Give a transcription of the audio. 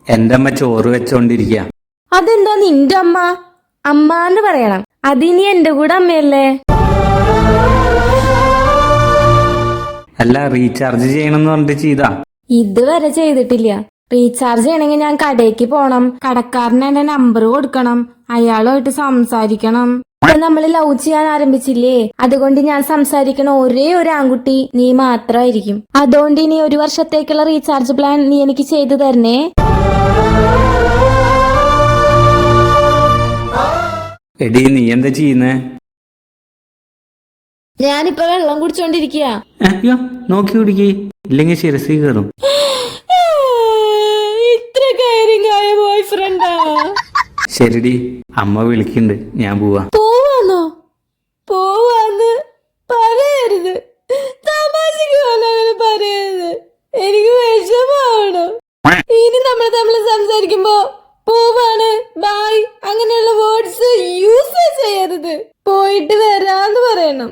എന്റെ അമ്മ ചോറ് വെച്ചോണ്ടിരിക്ക. അതെന്താ നിന്റെ അമ്മ? അമ്മാന്ന് പറയണം. അതിനി എന്റെ കൂടെ അമ്മയല്ലേ? അല്ല, റീചാർജ് ചെയ്യണമെന്ന് പറഞ്ഞിട്ട് ചെയ്താ? ഇതുവരെ ചെയ്തിട്ടില്ല. റീചാർജ് ചെയ്യണമെങ്കിൽ ഞാൻ കടയ്ക്ക് പോണം, കടക്കാരന് എന്റെ നമ്പർ കൊടുക്കണം, അയാളുമായിട്ട് സംസാരിക്കണം. ഇപ്പൊ നമ്മൾ ലവ് ചെയ്യാൻ ആരംഭിച്ചില്ലേ, അതുകൊണ്ട് ഞാൻ സംസാരിക്കണ ഒരേ ഒരു ആൺകുട്ടി നീ മാത്രമായിരിക്കും. അതുകൊണ്ട് ഇനി 1 വർഷത്തേക്കുള്ള റീചാർജ് പ്ലാൻ നീ എനിക്ക് ചെയ്തു തരണേ. എടി, നീ എന്താ ചെയ്യുന്നേ? ഞാനിപ്പോ വെള്ളം കുടിച്ചോണ്ടിരിക്കുക. അയ്യോ, നോക്കി കുടിക്ക്, ഇല്ലെങ്കിൽ ശിരസി കയറും. ഇത്ര കയറിങ്ങായ ബോയ് ഫ്രണ്ടാ? ശരിടി, അമ്മ വിളിക്കുന്നുണ്ട്, ഞാൻ പോവാ. പോവാന്നോ? പോവാന്ന് പറയരുത്, തമാശക്ക് പോലെ അങ്ങനെ പറയരുത്. എനിക്ക് വിഷമാവണം. ഇനി നമ്മൾ തമ്മിൽ സംസാരിക്കുമ്പോ പോവാണ്, ബായ് അങ്ങനെയുള്ള വേർഡ്സ് യൂസ് ചെയ്യരുത്. പോയിട്ട് വരാന്ന് പറയണം.